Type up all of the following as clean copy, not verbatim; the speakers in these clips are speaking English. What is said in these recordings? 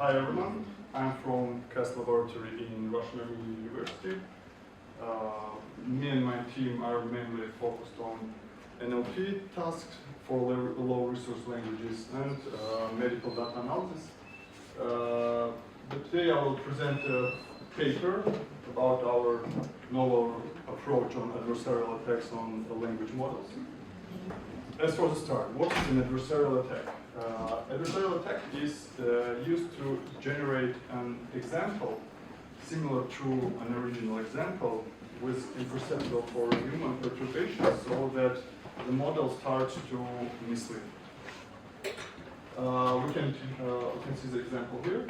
Hi everyone, I'm from CAS laboratory in Russian University. Me and my team are mainly focused on NLP tasks for low resource languages and medical data analysis. But today I will present a paper about our novel approach on adversarial attacks on the language models. As for the start, what is an adversarial attack? Adversarial attack is used to generate an example similar to an original example with imperceptible for human perturbation so that the model starts to mislead. We can see the example here.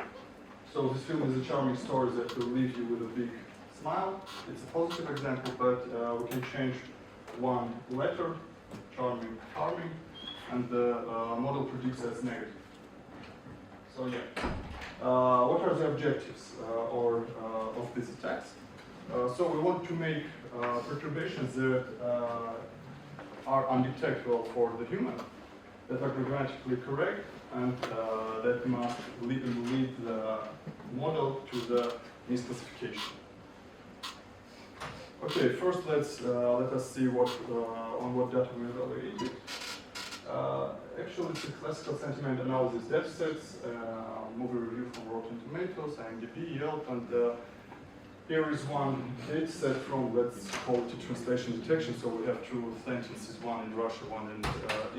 So this film is a charming story that will leave you with a big smile. It's a positive example, but we can change one letter, charming, and the model predicts as negative. So yeah, what are the objectives of these attacks? So we want to make perturbations that are undetectable for the human, that are grammatically correct, and that must lead the model to the misclassification. Okay, first let us see on what data we evaluated. Actually, it's a classical sentiment analysis datasets, movie review from Rotten Tomatoes, IMDb, Yelp, and here is one dataset from, let's call it a translation detection. So we have two sentences, one in Russian, one in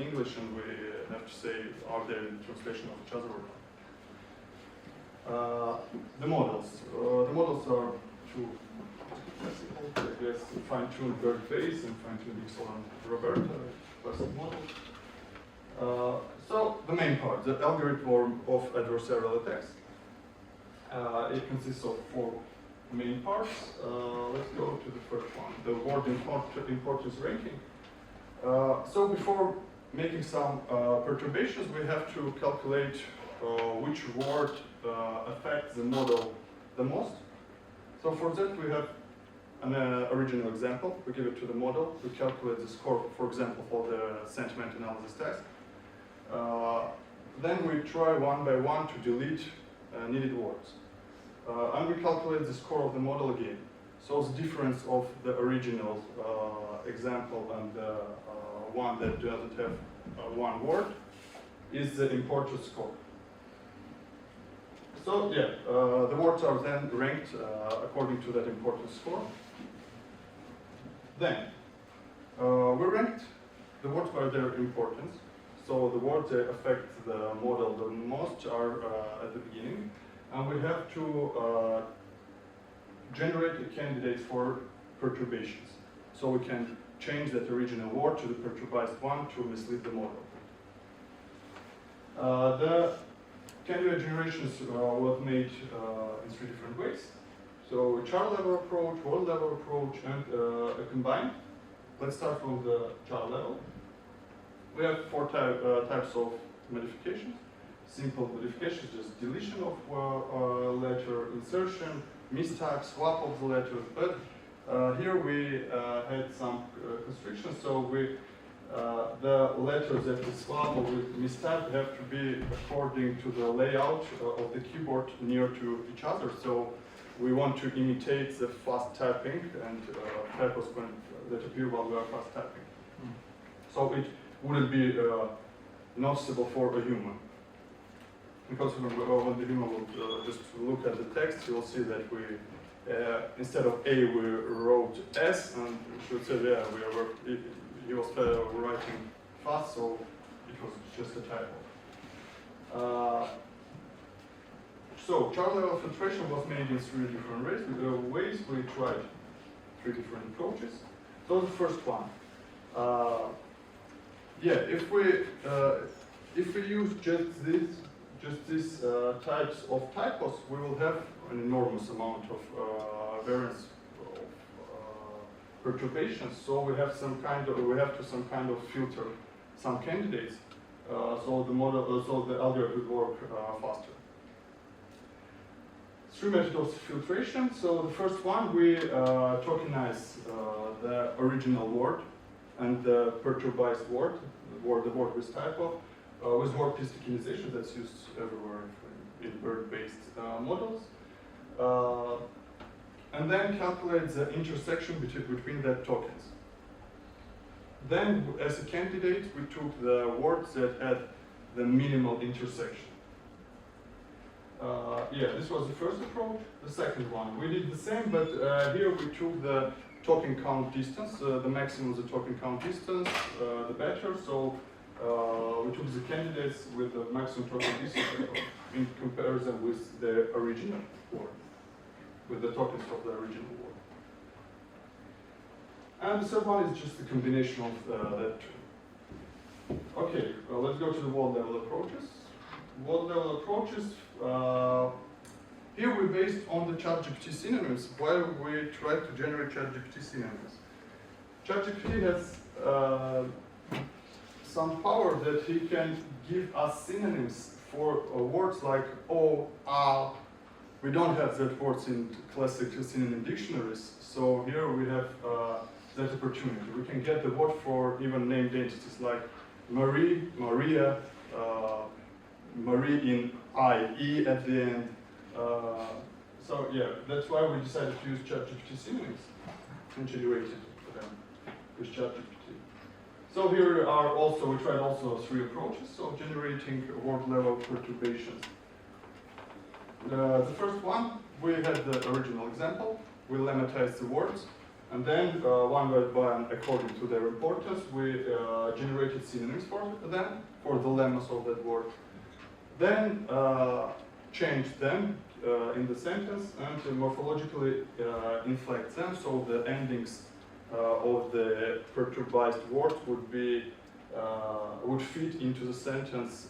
English, and we have to say, are they in translation of each other or not? The models. The models are two classical, I guess, fine-tuned WordPiece and fine-tuned Excel and Roberta, classic models. So the main part, the algorithm of adversarial attacks. It consists of four main parts. Let's go to the first one, the word importance ranking. So before making some perturbations, we have to calculate which word affects the model the most. So for that we have an original example. We give it to the model. We calculate the score, for example, for the sentiment analysis test. Then we try one by one to delete needed words. And we calculate the score of the model again. So the difference of the original example and the one that doesn't have one word is the importance score. So yeah, the words are then ranked according to that importance score. Then we ranked the words by their importance. So the words that affect the model the most are at the beginning. And we have to generate a candidate for perturbations. So we can change that original word to the perturbized one to mislead the model. The candidate generations was made in three different ways. So child level approach, word level approach, and a combined. Let's start from the child level. We have four types of modifications. Simple modifications, just deletion of letter, insertion, mistype, swap of the letters. But here we had some constrictions. So the letters that we swap or we mistype have to be according to the layout of the keyboard near to each other. So we want to imitate the fast typing and typos that appear while we are fast typing. So it wouldn't be noticeable for a human. Because when the human will just look at the text, you will see that we, instead of A, we wrote S, and we should say, yeah, he was writing fast, so it was just a typo. So child level filtration was made in three different ways. We tried three different approaches. So the first one. Yeah, if we use just these types of typos, we will have an enormous amount of variance of perturbations. So we have to filter some candidates, so the algorithm will work faster. Three methods of filtration. So the first one, we tokenize the original word and the perturbized word, the word with typo, with WordPiece tokenization that's used everywhere in word-based models. And then calculate the intersection between the tokens. Then, as a candidate, we took the words that had the minimal intersection. Yeah, this was the first approach. The second one, we did the same, but here we took the token count distance. The maximum of the token count distance, the better. So we took the candidates with the maximum token distance in comparison with the original word, with the tokens of the original word. And the third one is just a combination of that two. Okay, well, let's go to the word level approaches. Word level approaches, here we're based on the ChatGPT synonyms, where we try to generate ChatGPT synonyms. ChatGPT has some power that he can give us synonyms for words like oh, we don't have that words in classic synonym dictionaries, so here we have that opportunity. We can get the word for even named entities like Marie, Maria, Marie in IE at the end. So yeah, that's why we decided to use ChatGPT synonyms and generated them with ChatGPT. So here are also, we tried also 3 approaches of generating word level perturbations. The first one, we had the original example. We lemmatized the words, and then one by one, according to their importance, we generated synonyms for them, for the lemmas of that word. Then changed them in the sentence and morphologically inflect them, so the endings of the perturbed words would be would fit into the sentence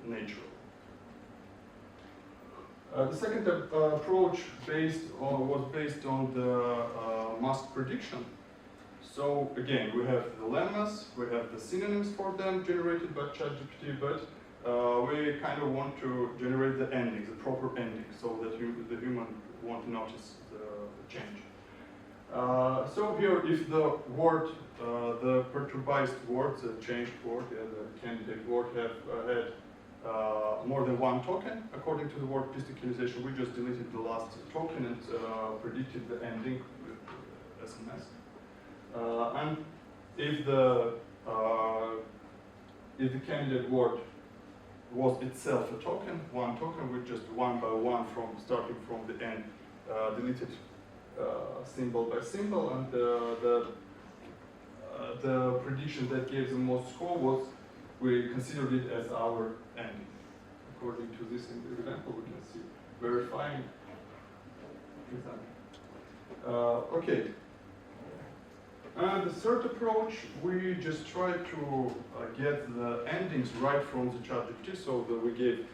naturally. The second approach was based on the mask prediction. So again, we have the lemmas, we have the synonyms for them generated by ChatGPT, but we kind of want to generate the endings, the proper endings, so that the human won't notice the change. So here, if the word, the perturbed word, the changed word, the candidate word have had more than one token, according to the WordPiece declinization, we just deleted the last token and predicted the ending with SMS. And if the candidate word was itself a token, one token, we just one by one starting from the end deleted symbol by symbol, and the prediction that gave the most score was we considered it as our ending. According to this example, we can see verifying example. Okay. And the third approach, we just try to get the endings right from the ChatGPT, so that we gave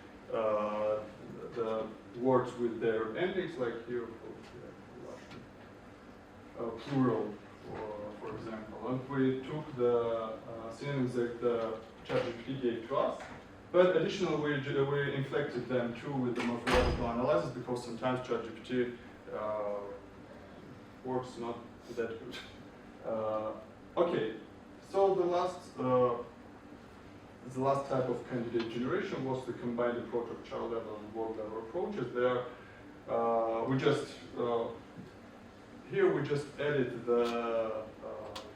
the words with their endings, like here, plural, for example. And we took the synonyms that the ChatGPT gave to us, but additionally we inflected them too with the morphological analysis, because sometimes ChatGPT works not that good. Okay, so the last type of candidate generation was the combined approach of child level and word level approaches. There, here we just added the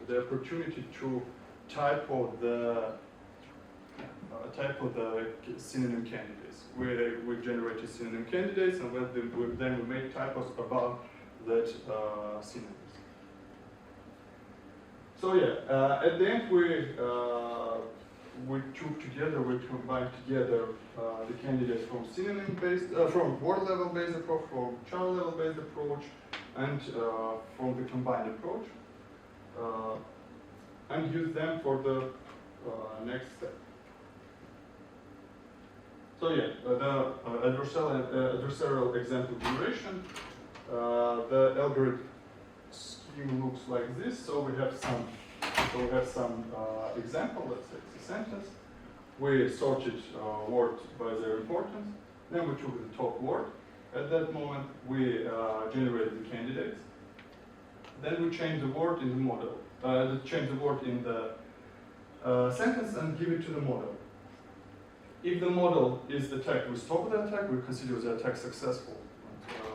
opportunity to typo the synonym candidates. We generated synonym candidates, and then we made typos about that synonym. So yeah, at the end we combined together the candidates from synonym-based, from word-level-based approach, from child-level-based approach, and from the combined approach, and use them for the next step. So yeah, the adversarial example generation, the algorithm scheme looks like this. So we have some example. Let's say it's a sentence. We sorted words by their importance. Then we took the top word. At that moment, we generated the candidates. Then we change the word in the model. Change the word in the sentence and give it to the model. If the model is attacked, we stop the attack, we consider the attack successful.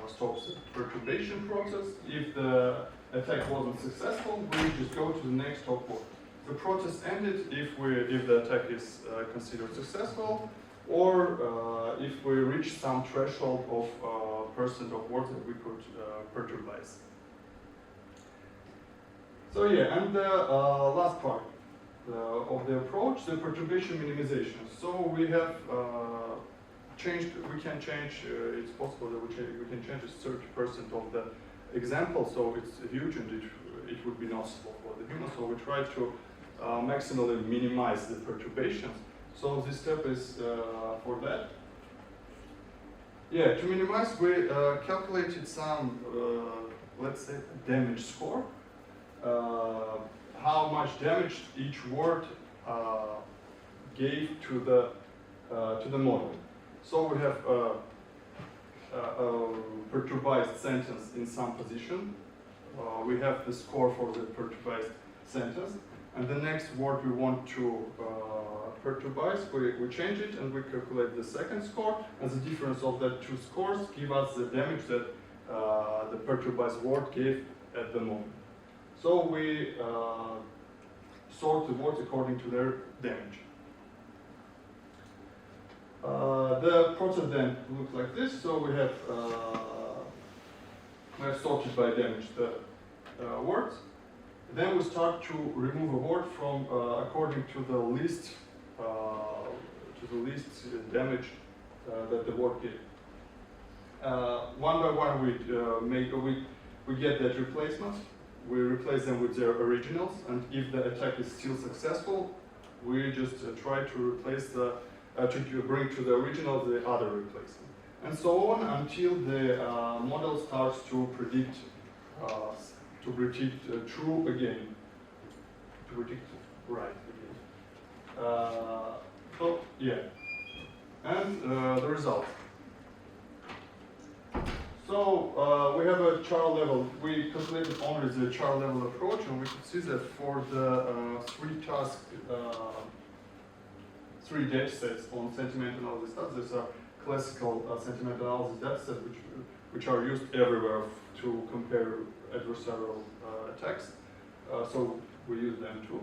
Stops the perturbation process. If the attack wasn't successful, we just go to the next stop word. The process ended if the attack is considered successful, or if we reach some threshold of percent of words that we could perturbize. So yeah, and the last part of the approach, the perturbation minimization. So we have changed. We can change. It's possible that we can change 30% of the example. So it's huge, and it would be noticeable for the human. So we try to maximally minimize the perturbations. So this step is for that. Yeah, to minimize, we calculated some, let's say, damage score. How much damage each word gave to the model. So we have a perturbed sentence in some position. We have the score for the perturbed sentence, and the next word we want to perturbize, we change it and we calculate the second score, and the difference of the two scores give us the damage that the perturbed word gave at the moment. So we sort the words according to their damage. The process then looks like this. So we have sorted by damage the words. Then we start to remove a word from according to the least damage that the word gave. One by one we get that replacement. We replace them with their originals, and if the attack is still successful, we just try to replace to bring to the original the other replacement, and so on until the model starts to predict true again, to predict right again. So yeah, and the result. So we have a char level. We calculated only the char level approach, and we could see that for the three data sets on sentiment analysis stats, these are classical sentiment analysis data sets which are used everywhere to compare adversarial attacks. So we use them too,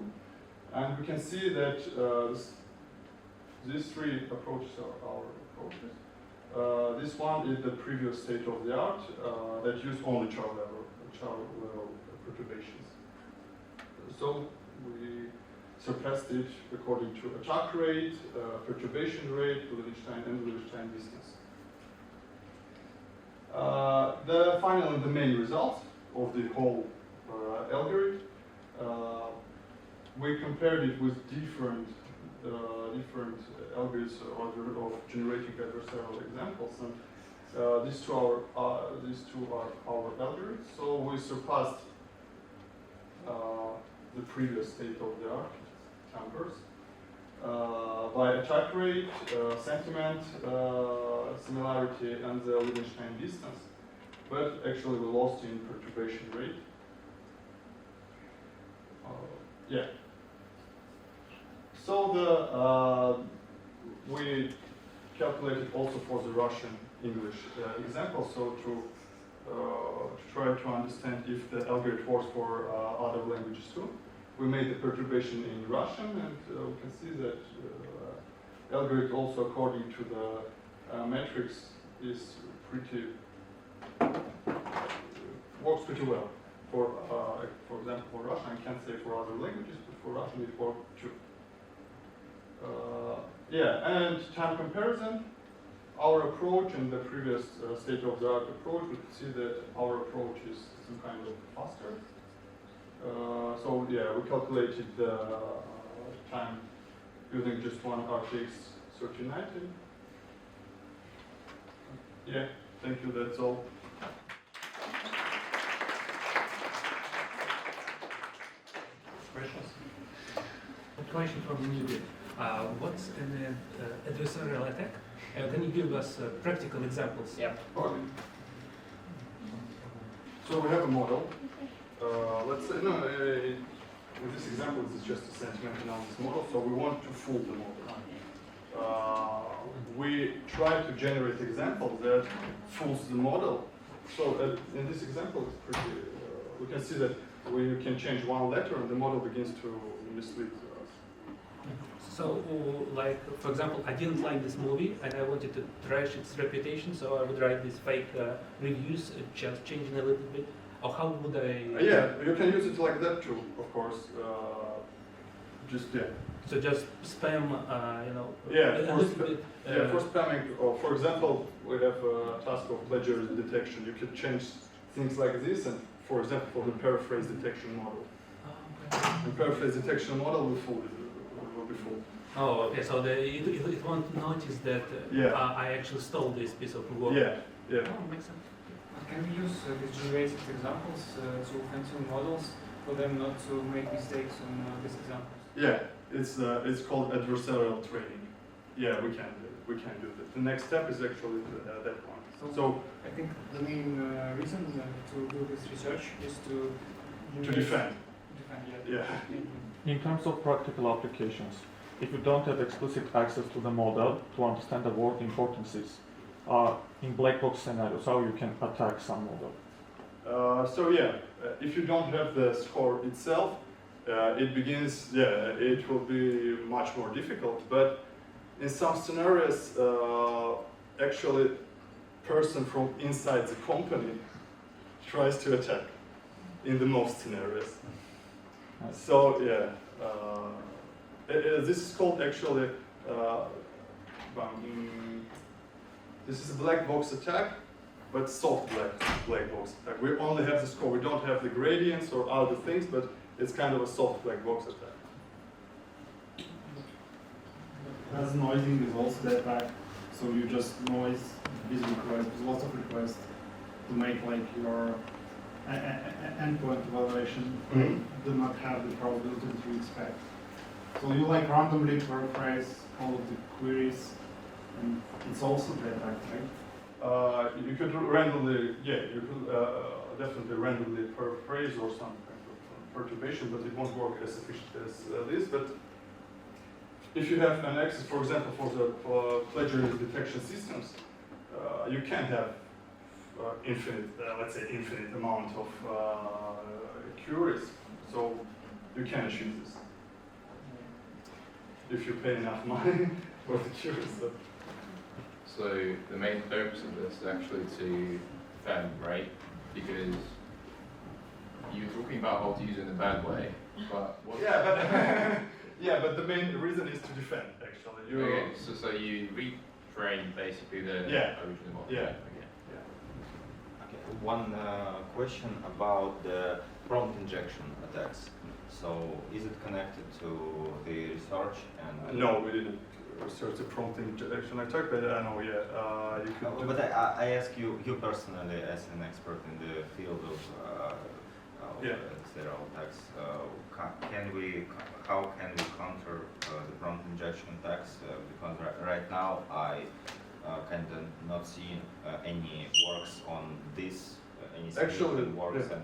and we can see that these three approaches are our approaches. This one is the previous state of the art that used only char level perturbations. So we surpassed it according to attack rate, perturbation rate, Levenshtein, and Levenshtein distance. The final and the main result of the whole algorithm, we compared it with different algorithms of generating adversarial examples, and these two are our algorithms. So we surpassed the previous state of the art numbers by attack rate, sentiment, similarity, and the Levenshtein distance. But actually, we lost in perturbation rate. Yeah. So we calculated also for the Russian-English example. So to try to understand if the algorithm works for other languages too, we made the perturbation in Russian, and we can see that algorithm also according to the metrics is works pretty well. For example, for Russian, I can't say for other languages, but for Russian it worked too. Yeah, and time comparison, our approach and the previous state-of-the-art approach, we can see that our approach is some kind of faster. So yeah, we calculated the time using just one RTX 3090. Yeah, thank you, that's all. Questions? A question from Newbie. What's an adversarial attack? Can you give us practical examples? Yeah. Okay. So we have a model. Let's say, in this example, this is just a sentiment analysis model, so we want to fool the model. we try to generate examples that fools the model. So in this example, it's pretty, we can see that we can change one letter and the model begins to mislead us. So, like, for example, I didn't like this movie and I wanted to trash its reputation, so I would write these fake reviews, just changing a little bit. Or how would I... Yeah, you can use it like that too, of course. So just spam, you know, Yeah, a little bit. for spamming, or for example, we have a task of plagiarism detection. You could change things like this, and for example, for the paraphrase detection model. Oh, okay. The paraphrase detection model will be full. Oh, okay. So it won't notice that I actually stole this piece of work. Yeah, yeah. Oh, makes sense. Can we use these generated examples to fine-tune models for them not to make mistakes on these examples? Yeah, it's called adversarial training. Yeah, we can do that. The next step is actually that one. So I think the main reason to do this research is to defend. Yeah. Yeah. In terms of practical applications, if you don't have explicit access to the model to understand the word importances, in black box scenarios, how you can attack some model? If you don't have the score itself, it will be much more difficult. But in some scenarios, actually, person from inside the company tries to attack in the most scenarios. So this is called actually, this is a black box attack, but soft black box attack. We only have the score. We don't have the gradients or other things, but it's kind of a soft black box attack. As noising is also the attack, so you just noise these requests, lots of requests to make like your endpoint evaluation do not have the probability that you expect. So you like randomly paraphrase all of the queries, and it's also the attack, right? You could randomly, definitely randomly paraphrase or some kind of perturbation, but it won't work as efficient as this. But if you have an access, for example, for the plagiarism detection systems, you can have infinite amount of queries. So you can achieve this if you pay enough money for the queries. So the main purpose of this is actually to defend, right? Because you're talking about how to use it in a bad way, but but the main reason is to defend, actually. Okay, so you retrain basically the original model. Yeah. Okay. One question about the prompt injection attacks. So is it connected to the research and? No, we didn't research the prompt injection attack, but I know, you could. But I ask you personally, as an expert in the field of adversarial attacks, how can we counter the prompt injection attacks? Because right now I kind of not seeing any works on this, any significant works and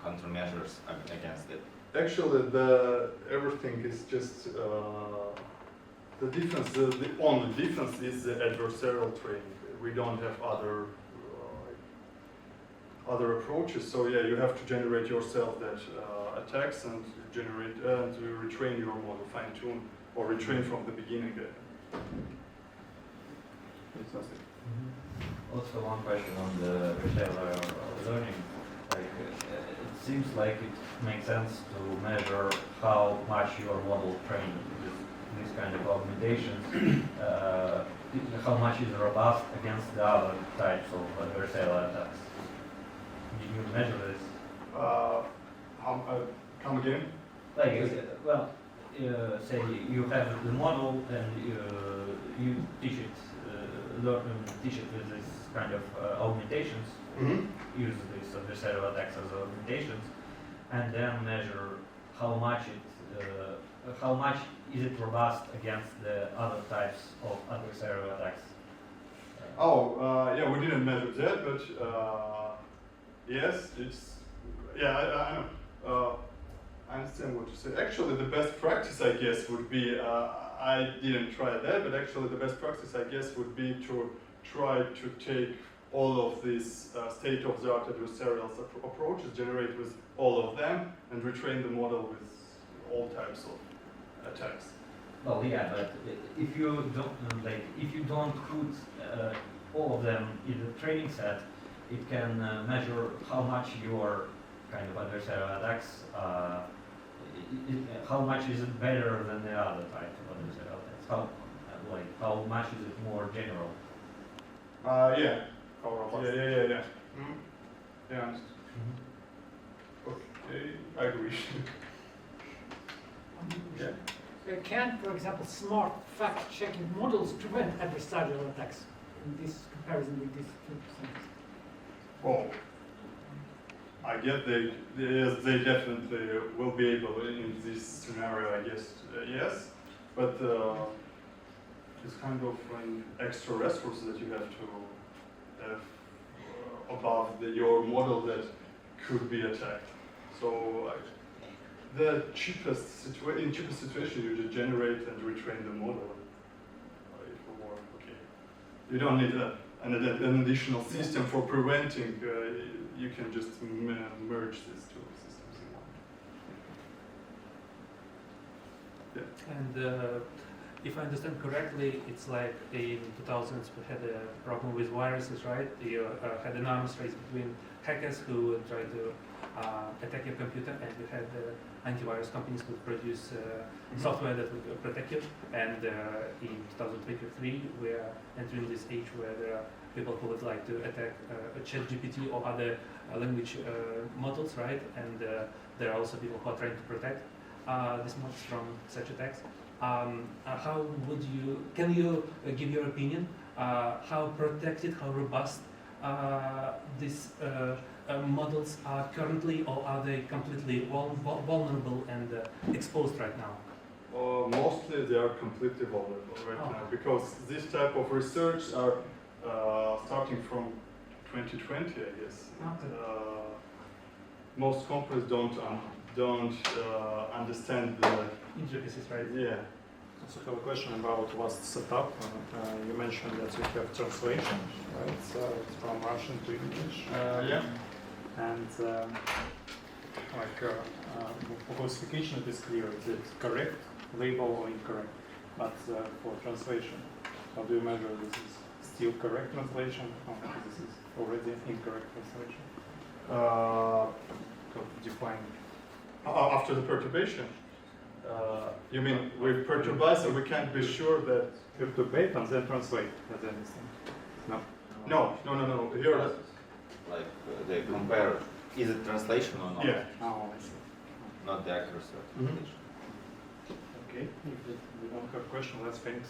countermeasures against it. Actually, everything is just the difference. The only difference is the adversarial training. We don't have other approaches. So you have to generate yourself that attacks and generate and to retrain your model, fine tune or retrain from the beginning. Fantastic. Also, one question on the retailer learning. It seems like it makes sense to measure how much your model trained with this kind of augmentations, how much is robust against the other types of adversarial attacks. Did you measure this? Come again? Say you have the model and you teach it with this kind of augmentations, use these adversarial attacks as augmentations, and then measure how much is it robust against the other types of adversarial attacks. We didn't measure that, but yes, it's I know. I understand what you say. Actually, the best practice, I guess, would be, I didn't try that, but actually the best practice, I guess, would be to try to take all of these state-of-the-art adversarial approaches, generate with all of them, and retrain the model with all types of attacks. Well, yeah, but if you don't put all of them in the training set, it can measure how much your kind of adversarial attacks, how much is it better than the other type of adversarial attacks? How much is it more general? Yeah. How robust? Yeah. Yeah, I understand. Okay, I agree. Yeah. Can, for example, smart fact-checking models prevent adversarial attacks in this comparison with these 2%? Oh, I get they definitely will be able in this scenario, I guess, yes, but it's kind of an extra resource that you have to have above your model that could be attacked. So the cheapest situation, you just generate and retrain the model. It will work. Okay. You don't need an additional system for preventing. You can just merge these two systems in one. Yeah. And if I understand correctly, it's like in 2000s we had a problem with viruses, right? You had an arms race between hackers who tried to attack your computer, and you had antivirus companies who produce software that would protect you. And in 2023, we are entering this age where there are people who would like to attack ChatGPT or other language models, right? And there are also people who are trying to protect these models from such attacks. How would you, can you give your opinion, how protected, how robust these models are currently, or are they completely vulnerable and exposed right now? Mostly they are completely vulnerable right now, because this type of research are starting from 2020, I guess. Most companies don't understand the intricacies, right? Yeah. So I have a question about what's set up. You mentioned that you have translation, right? So it's from Russian to English. Yeah. And for classification, it is clear. Is it correct label or incorrect? But for translation, how do you measure this is still correct translation or this is already incorrect translation? Define. After the perturbation. You mean with perturbation we can't be sure that Perturbate and then translate. That's anything. No. No. Here. Like they compare, is it translation or not? Yeah. Oh, I see. Not the accuracy of translation. Okay. If we don't have question, let's finish.